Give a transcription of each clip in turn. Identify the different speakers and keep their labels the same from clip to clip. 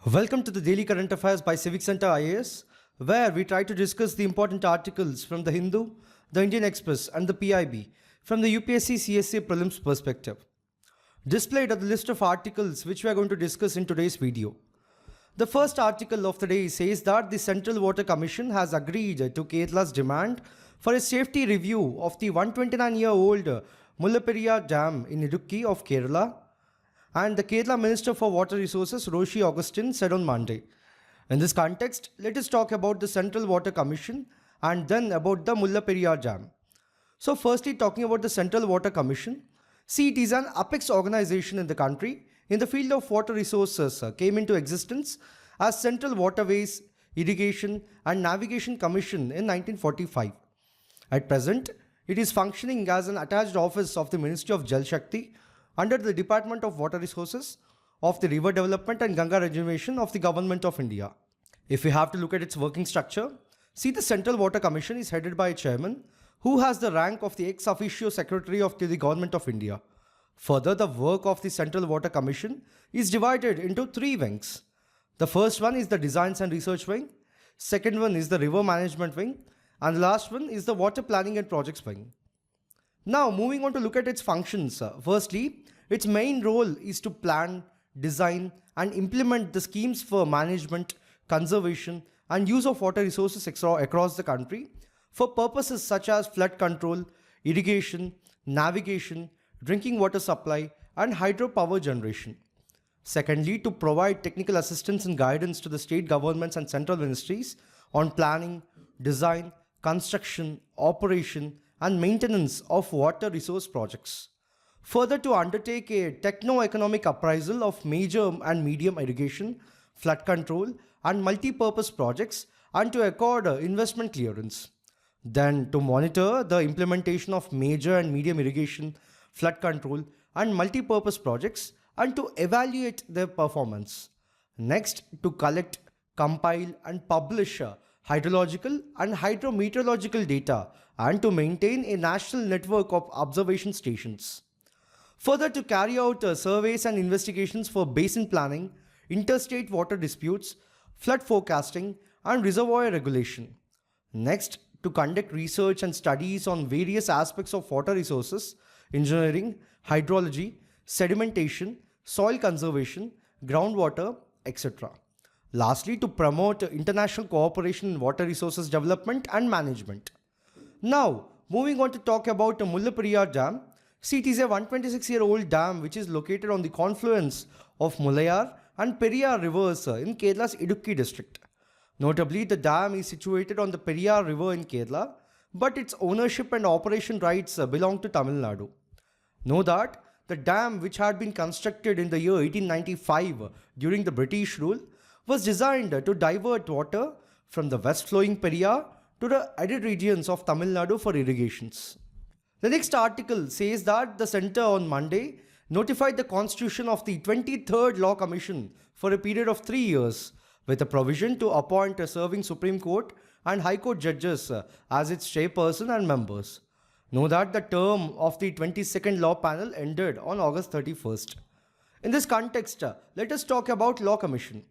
Speaker 1: Welcome to the Daily Current Affairs by CivicCentre IAS, where we try to discuss the important articles from the Hindu, the Indian Express and the PIB from the UPSC CSA prelims perspective. Displayed are the list of articles which we are going to discuss in today's video. The first article of the day says that the Central Water Commission has agreed to Kerala's demand for a safety review of the 129-year-old Mullaperiyar Dam in Idukki of Kerala. And the Kerala Minister for Water Resources, Roshi Augustine, said on Monday. In this context, let us talk about the Central Water Commission and then about the Mullaperiyar Dam. So firstly, talking about the Central Water Commission, see, it is an apex organization in the country in the field of water resources, came into existence as Central Waterways, Irrigation and Navigation Commission in 1945. At present, it is functioning as an attached office of the Ministry of Jal Shakti under the Department of Water Resources, of the River Development and Ganga Rejuvenation of the Government of India. If we have to look at its working structure, see, the Central Water Commission is headed by a chairman who has the rank of the ex officio secretary of the Government of India. Further, the work of the Central Water Commission is divided into three wings. The first one is the Designs and Research wing, second one is the River Management wing, and the last one is the Water Planning and Projects wing. Now, moving on to look at its functions. Firstly, its main role is to plan, design and implement the schemes for management, conservation and use of water resources across the country for purposes such as flood control, irrigation, navigation, drinking water supply and hydropower generation. Secondly, to provide technical assistance and guidance to the state governments and central ministries on planning, design, construction, operation and maintenance of water resource projects. Further, to undertake a techno-economic appraisal of major and medium irrigation, flood control and multi-purpose projects and to accord investment clearance. Then to monitor the implementation of major and medium irrigation, flood control and multi-purpose projects and to evaluate their performance. Next, to collect, compile and publish hydrological and hydrometeorological data and to maintain a national network of observation stations. Further, to carry out surveys and investigations for basin planning, interstate water disputes, flood forecasting and reservoir regulation. Next, to conduct research and studies on various aspects of water resources, engineering, hydrology, sedimentation, soil conservation, groundwater, etc. Lastly, to promote international cooperation in water resources development and management. Now, moving on to talk about the Mullaperiyar Dam. See, it is a 126-year-old dam which is located on the confluence of Mullaperiyar and Periyar rivers in Kerala's Idukki district. Notably, the dam is situated on the Periyar River in Kerala, but its ownership and operation rights belong to Tamil Nadu. Know that the dam, which had been constructed in the year 1895 during the British rule, was designed to divert water from the west-flowing Periyar to the arid regions of Tamil Nadu for irrigations. The next article says that the centre on Monday notified the constitution of the 23rd Law Commission for a period of 3 years with a provision to appoint a serving Supreme Court and High Court judges as its chairperson and members. Know that the term of the 22nd Law Panel ended on August 31st. In this context, let us talk about Law Commission.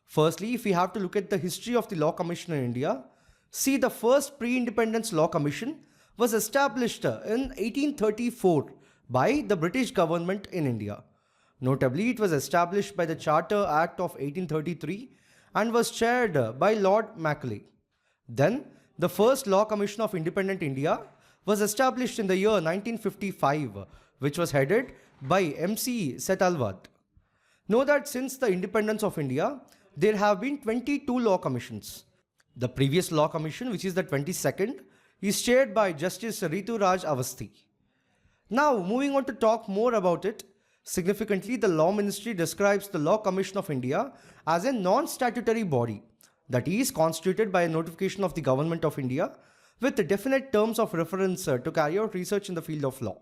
Speaker 1: Firstly, if we have to look at the history of the Law Commission in India, see, the first pre-independence Law Commission was established in 1834 by the British government in India. Notably, it was established by the Charter Act of 1833 and was chaired by Lord Macaulay. Then, the first Law Commission of Independent India was established in the year 1955, which was headed by M.C. Setalvad. Know that since the independence of India, there have been 22 law commissions. The previous law commission, which is the 22nd, is chaired by Justice Ritu Raj Avasthi. Now, moving on to talk more about it, significantly, the Law Ministry describes the Law Commission of India as a non-statutory body that is constituted by a notification of the Government of India with definite terms of reference to carry out research in the field of law.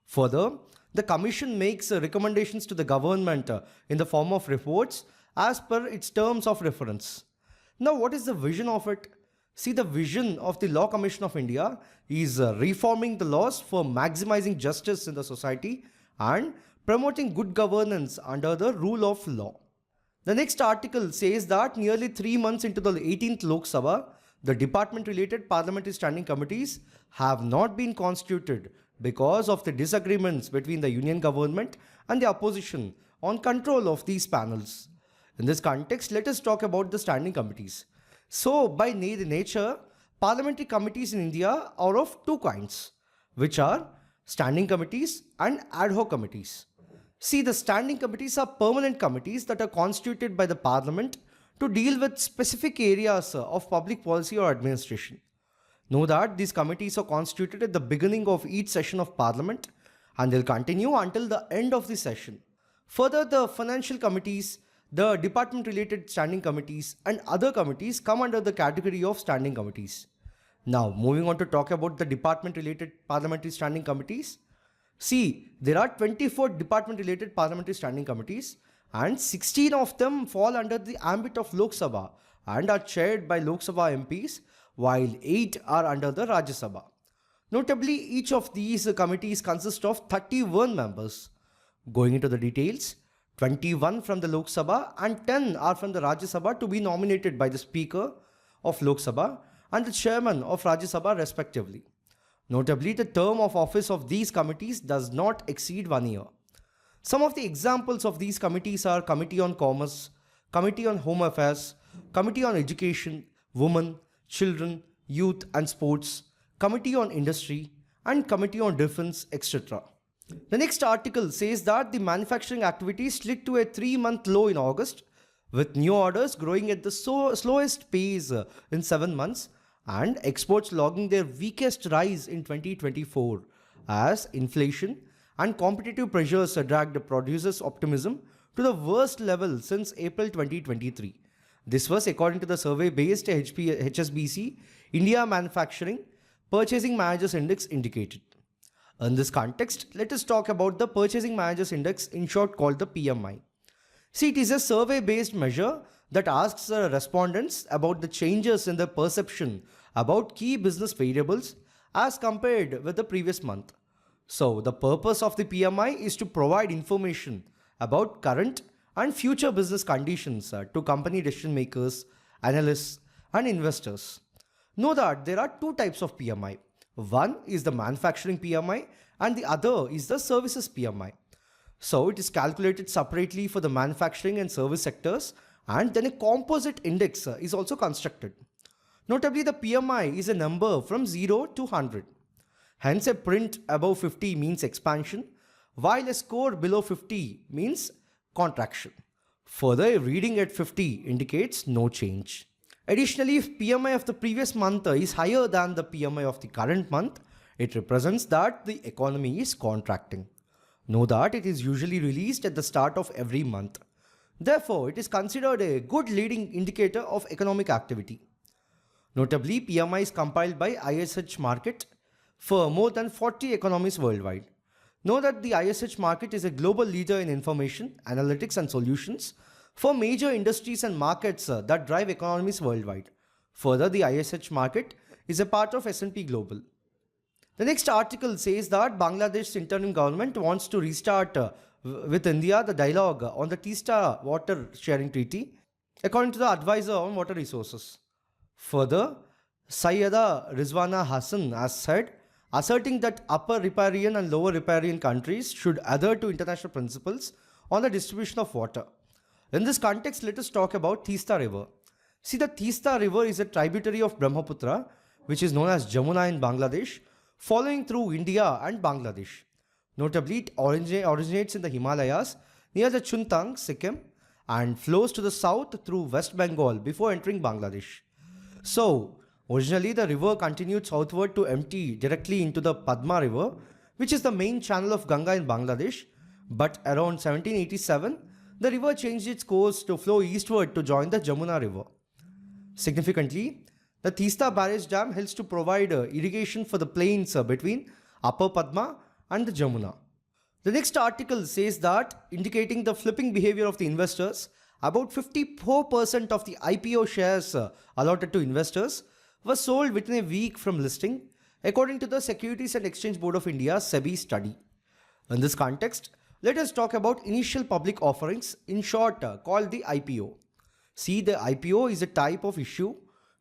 Speaker 1: Further, the Commission makes recommendations to the government in the form of reports as per its terms of reference. Now, what is the vision of it? See, the vision of the Law Commission of India is reforming the laws for maximizing justice in the society and promoting good governance under the rule of law. The next article says that nearly 3 months into the 18th Lok Sabha, the department-related parliamentary standing committees have not been constituted because of the disagreements between the union government and the opposition on control of these panels. In this context, let us talk about the standing committees. So, by nature, parliamentary committees in India are of two kinds, which are standing committees and ad hoc committees. See, the standing committees are permanent committees that are constituted by the parliament to deal with specific areas of public policy or administration. Know that these committees are constituted at the beginning of each session of parliament and they'll continue until the end of the session. Further, the financial committees, the department related standing committees and other committees come under the category of standing committees. Now, moving on to talk about the department related parliamentary standing committees. See, there are 24 department related parliamentary standing committees and 16 of them fall under the ambit of Lok Sabha and are chaired by Lok Sabha MPs, while 8 are under the Rajya Sabha. Notably, each of these committees consists of 31 members. Going into the details, 21 from the Lok Sabha and 10 are from the Rajya Sabha to be nominated by the Speaker of Lok Sabha and the Chairman of Rajya Sabha respectively. Notably, the term of office of these committees does not exceed 1 year. Some of the examples of these committees are Committee on Commerce, Committee on Home Affairs, Committee on Education, Women, Children, Youth and Sports, Committee on Industry, and Committee on Defense, etc. The next article says that the manufacturing activity slid to a 3-month low in August, with new orders growing at the slowest pace in 7 months and exports logging their weakest rise in 2024 as inflation and competitive pressures dragged producers' optimism to the worst level since April 2023. This was according to the survey-based HSBC India Manufacturing Purchasing Managers Index indicated. In this context, let us talk about the Purchasing Managers Index, in short called the PMI. See, it is a survey-based measure that asks respondents about the changes in their perception about key business variables as compared with the previous month. So, the purpose of the PMI is to provide information about current and future business conditions to company decision makers, analysts, and investors. Know that there are two types of PMI. One is the manufacturing PMI and the other is the services PMI. So it is calculated separately for the manufacturing and service sectors, and then a composite index is also constructed. Notably, the PMI is a number from 0 to 100. Hence, a print above 50 means expansion, while a score below 50 means contraction. Further, a reading at 50 indicates no change. Additionally, if PMI of the previous month is higher than the PMI of the current month, it represents that the economy is contracting. Know that it is usually released at the start of every month. Therefore, it is considered a good leading indicator of economic activity. Notably, PMI is compiled by ISH Market for more than 40 economies worldwide. Know that the ISH Market is a global leader in information, analytics and solutions for major industries and markets that drive economies worldwide. Further, the ISH Market is a part of S&P Global. The next article says that Bangladesh's interim government wants to restart with India the dialogue on the Teesta Water Sharing Treaty, according to the advisor on water resources. Further, Sayyida Rizwana Hassan has said, asserting that upper riparian and lower riparian countries should adhere to international principles on the distribution of water. In this context, let us talk about Teesta River. See, the Teesta River is a tributary of Brahmaputra, which is known as Jamuna in Bangladesh, following through India and Bangladesh. Notably, it originates in the Himalayas near the Chuntang, Sikkim, and flows to the south through West Bengal before entering Bangladesh. So, originally the river continued southward to empty directly into the Padma River, which is the main channel of Ganga in Bangladesh, but around 1787, the river changed its course to flow eastward to join the Jamuna River. Significantly, the Teesta Barrage Dam helps to provide irrigation for the plains between Upper Padma and the Jamuna. The next article says that, indicating the flipping behavior of the investors, about 54% of the IPO shares allotted to investors were sold within a week from listing, according to the Securities and Exchange Board of India's SEBI study. In this context, let us talk about initial public offerings, in short called the IPO. See, the IPO is a type of issue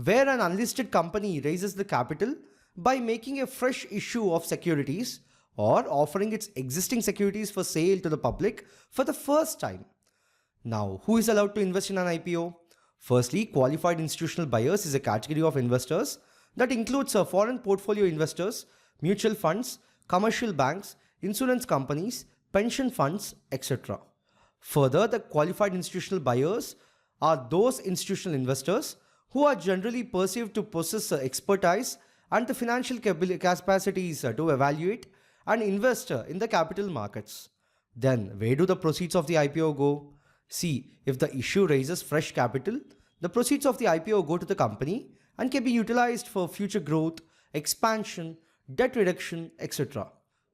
Speaker 1: where an unlisted company raises the capital by making a fresh issue of securities or offering its existing securities for sale to the public for the first time. Now, who is allowed to invest in an IPO? Firstly, qualified institutional buyers is a category of investors that includes foreign portfolio investors, mutual funds, commercial banks, insurance companies, pension funds, etc. Further, the qualified institutional buyers are those institutional investors who are generally perceived to possess expertise and the financial capacities to evaluate and invest in the capital markets. Then, where do the proceeds of the IPO go? See, if the issue raises fresh capital, the proceeds of the IPO go to the company and can be utilized for future growth, expansion, debt reduction, etc.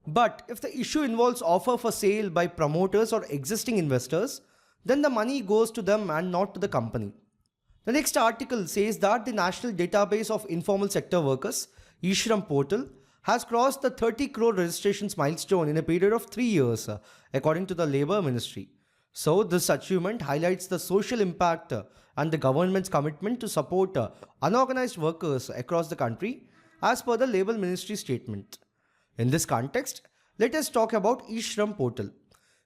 Speaker 1: But if the issue involves offer for sale by promoters or existing investors, then the money goes to them and not to the company. The next article says that the National Database of Informal Sector Workers, eShram portal, has crossed the 30 crore registrations milestone in a period of 3 years, according to the Labour Ministry. So, this achievement highlights the social impact and the government's commitment to support unorganized workers across the country, as per the Labour Ministry statement. In this context, let us talk about eShram portal.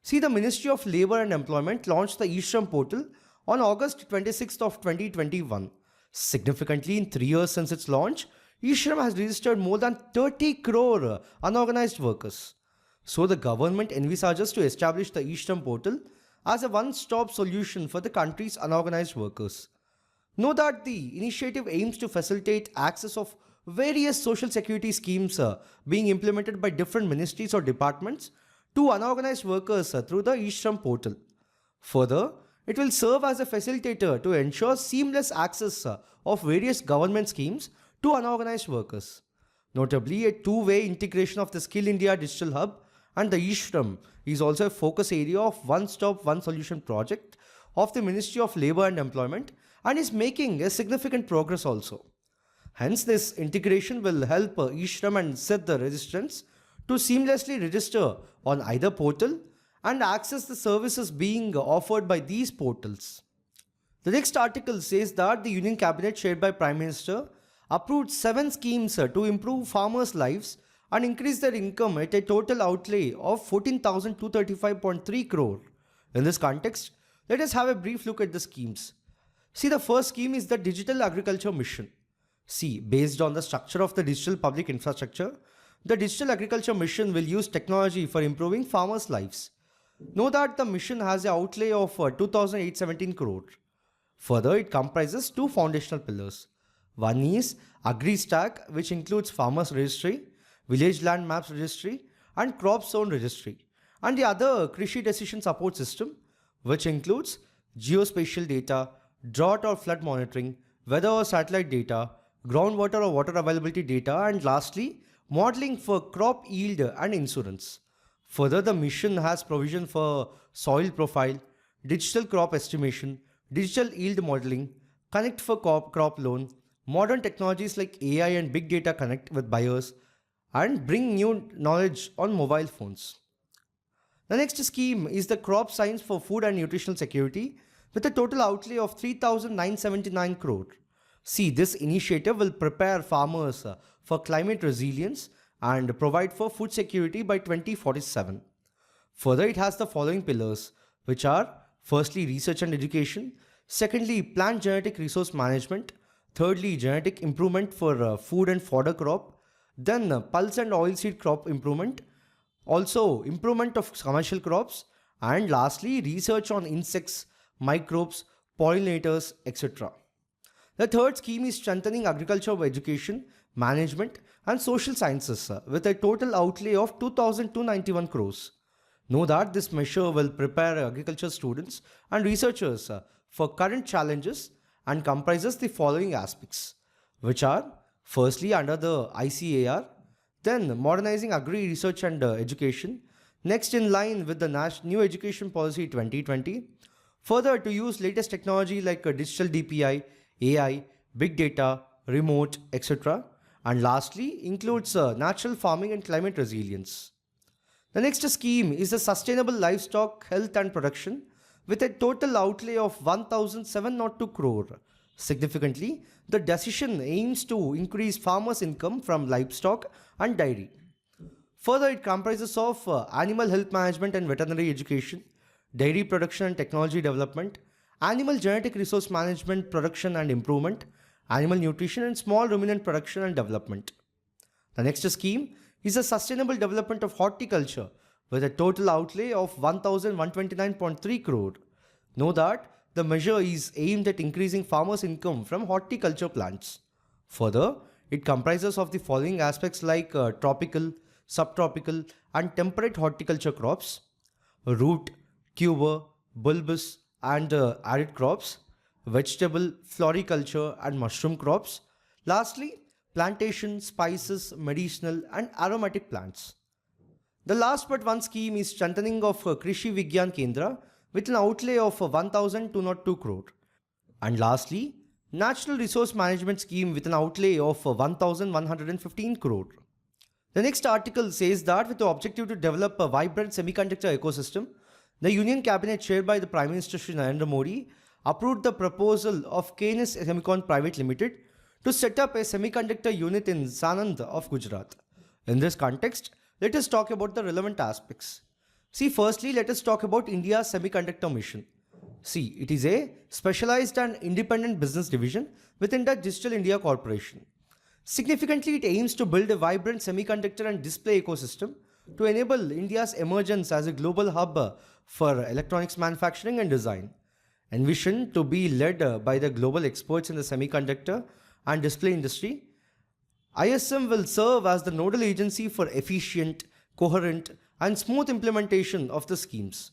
Speaker 1: See, the Ministry of Labour and Employment launched the eShram portal on August 26th of 2021. Significantly, in 3 years since its launch, eShram has registered more than 30 crore unorganized workers. So, the government envisages to establish the eShram portal as a one-stop solution for the country's unorganized workers. Know that the initiative aims to facilitate access of various social security schemes being implemented by different ministries or departments to unorganized workers through the eShram portal. Further, it will serve as a facilitator to ensure seamless access of various government schemes to unorganized workers. Notably, a two-way integration of the Skill India Digital Hub and the eShram is also a focus area of One Stop One Solution project of the Ministry of Labour and Employment and is making a significant progress also. Hence, this integration will help eShram and set the registrants to seamlessly register on either portal and access the services being offered by these portals. The next article says that the Union Cabinet chaired by Prime Minister approved 7 schemes to improve farmers' lives and increase their income at a total outlay of 14,235.3 crore. In this context, let us have a brief look at the schemes. See, the first scheme is the Digital Agriculture Mission. See, based on the structure of the digital public infrastructure, the Digital Agriculture Mission will use technology for improving farmers' lives. Know that the mission has an outlay of 2,817 crore. Further, it comprises 2 foundational pillars. One is AgriStack, which includes Farmers Registry, Village Land Maps Registry, and Crop Zone Registry. And the other Krishi Decision Support System, which includes geospatial data, drought or flood monitoring, weather or satellite data, groundwater or water availability data, and lastly, modeling for crop yield and insurance. Further, the mission has provision for soil profile, digital crop estimation, digital yield modeling, connect for crop loan, modern technologies like AI and big data connect with buyers, and bring new knowledge on mobile phones. The next scheme is the Crop Science for Food and Nutritional Security with a total outlay of 3,979 crore. See, this initiative will prepare farmers for climate resilience and provide for food security by 2047. Further, it has the following pillars, which are firstly research and education, secondly plant genetic resource management, thirdly genetic improvement for food and fodder crop, then pulse and oilseed crop improvement, also improvement of commercial crops, and lastly research on insects, microbes, pollinators, etc. The third scheme is strengthening agriculture education, management and social sciences with a total outlay of 2,291 crores. Know that this measure will prepare agriculture students and researchers for current challenges and comprises the following aspects, which are firstly under the ICAR, then modernizing agri research and education, next in line with the New Education Policy 2020, further to use latest technology like digital DPI, AI, big data, remote, etc. And lastly includes natural farming and climate resilience. The next scheme is the Sustainable Livestock Health and Production with a total outlay of 1,702 crore. Significantly, the decision aims to increase farmers' income from livestock and dairy. Further, it comprises of animal health management and veterinary education, dairy production and technology development, animal genetic resource management, production and improvement, animal nutrition and small ruminant production and development. The next scheme is the Sustainable Development of Horticulture with a total outlay of 1,129.3 crore. Know that the measure is aimed at increasing farmers' income from horticulture plants. Further, it comprises of the following aspects like tropical, subtropical and temperate horticulture crops, root, tuber, bulbous and arid crops, vegetable, floriculture and mushroom crops. Lastly, plantation, spices, medicinal and aromatic plants. The last but one scheme is strengthening of Krishi Vigyan Kendra with an outlay of 1,202 crore. And lastly, Natural Resource Management Scheme with an outlay of 1,115 crore. The next article says that with the objective to develop a vibrant semiconductor ecosystem, the Union Cabinet chaired by the Prime Minister Shri Narendra Modi approved the proposal of KNS Semicon Private Limited to set up a semiconductor unit in Sanand of Gujarat. In this context, let us talk about the relevant aspects. See, firstly, let us talk about India's semiconductor mission. See, it is a specialized and independent business division within the Digital India Corporation. Significantly, it aims to build a vibrant semiconductor and display ecosystem to enable India's emergence as a global hub for electronics manufacturing and design. Envisioned to be led by the global experts in the semiconductor and display industry, ISM will serve as the nodal agency for efficient, coherent, and smooth implementation of the schemes.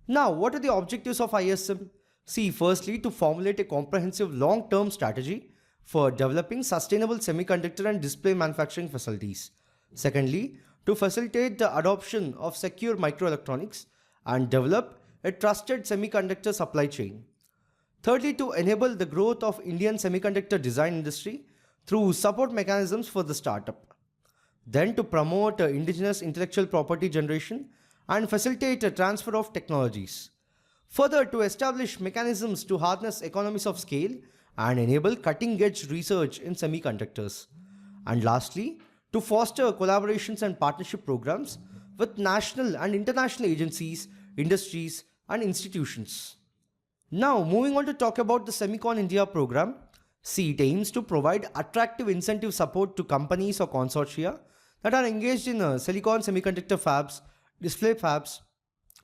Speaker 1: Now, what are the objectives of ISM? See, firstly, to formulate a comprehensive long-term strategy for developing sustainable semiconductor and display manufacturing facilities. Secondly, to facilitate the adoption of secure microelectronics and develop a trusted semiconductor supply chain. Thirdly, to enable the growth of Indian semiconductor design industry through support mechanisms for the startup. Then to promote indigenous intellectual property generation and facilitate a transfer of technologies. Further, to establish mechanisms to harness economies of scale and enable cutting-edge research in semiconductors. And lastly, to foster collaborations and partnership programs with national and international agencies, industries, and institutions. Now, moving on to talk about the Semicon India program. See, it aims to provide attractive incentive support to companies or consortia that are engaged in silicon semiconductor fabs, display fabs,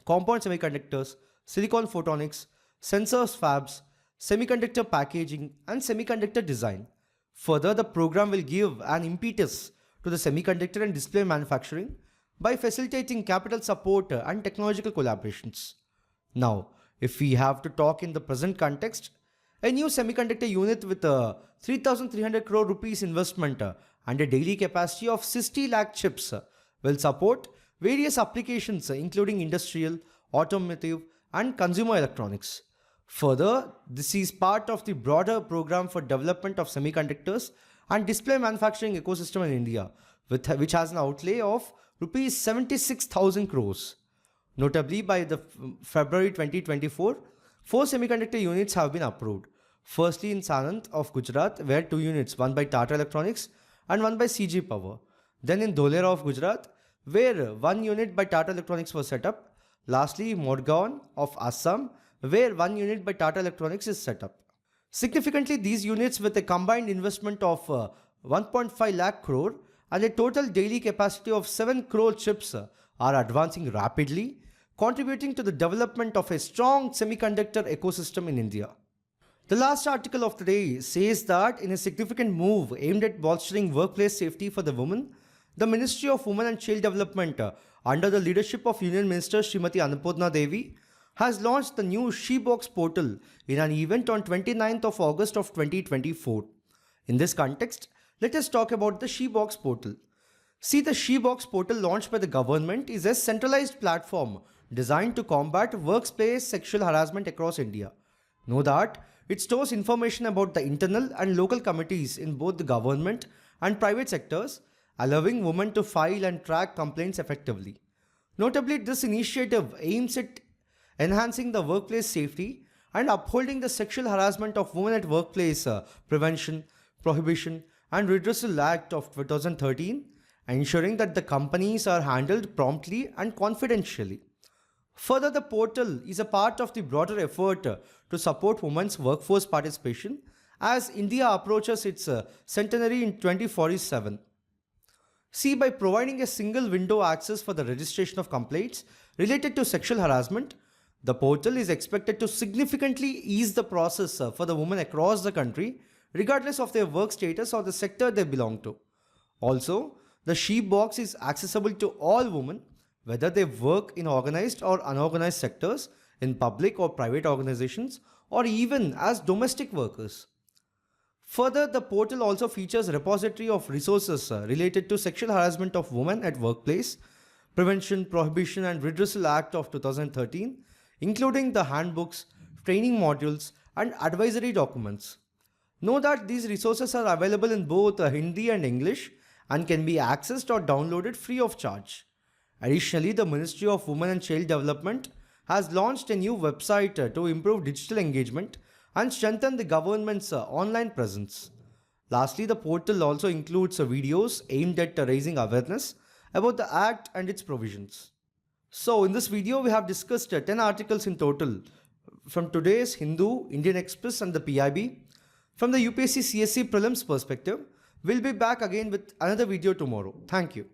Speaker 1: compound semiconductors, silicon photonics, sensors fabs, semiconductor packaging, and semiconductor design. Further, the program will give an impetus to the semiconductor and display manufacturing by facilitating capital support and technological collaborations. Now, if we have to talk in the present context, a new semiconductor unit with a 3,300 crore rupees investment and a daily capacity of 60 lakh chips will support various applications including industrial, automotive, and consumer electronics. Further, this is part of the broader program for development of semiconductors and display manufacturing ecosystem in India, which has an outlay of rupees 76,000 crores. Notably, by the February 2024, 4 semiconductor units have been approved. Firstly, in Sanand of Gujarat, where 2 units, one by Tata Electronics and one by CG Power. Then in Dholera of Gujarat, where 1 unit by Tata Electronics was set up. Lastly, Morgaon of Assam, where 1 unit by Tata Electronics is set up. Significantly, these units with a combined investment of 1.5 lakh crore and a total daily capacity of 7 crore chips are advancing rapidly, contributing to the development of a strong semiconductor ecosystem in India. The last article of the day says that in a significant move aimed at bolstering workplace safety for the women, the Ministry of Women and Child Development, under the leadership of Union Minister Srimati Annapurna Devi, has launched the new Boxportal in an event on 29th of August of 2024. In this context, let us talk about the Boxportal. See, the Boxportal launched by the government is a centralized platform designed to combat workplace sexual harassment across India. Know that it stores information about the internal and local committees in both the government and private sectors, allowing women to file and track complaints effectively. Notably, this initiative aims at enhancing the workplace safety and upholding the Sexual Harassment of Women at Workplace Prevention, Prohibition and Redressal Act of 2013, ensuring that the companies are handled promptly and confidentially. Further, the portal is a part of the broader effort to support women's workforce participation as India approaches its centenary in 2047. See, by providing a single window access for the registration of complaints related to sexual harassment, the portal is expected to significantly ease the process for the women across the country, regardless of their work status or the sector they belong to. Also, the She Box is accessible to all women, whether they work in organized or unorganized sectors, in public or private organizations, or even as domestic workers. Further, the portal also features a repository of resources related to sexual harassment of women at workplace, Prevention, Prohibition and Redressal Act of 2013, including the handbooks, training modules and advisory documents. Know that these resources are available in both Hindi and English and can be accessed or downloaded free of charge. Additionally, the Ministry of Women and Child Development has launched a new website to improve digital engagement and strengthen the government's online presence. Lastly, the portal also includes videos aimed at raising awareness about the Act and its provisions. So, in this video, we have discussed 10 articles in total from today's Hindu, Indian Express and the PIB. From the UPSC CSC prelims perspective, we'll be back again with another video tomorrow. Thank you.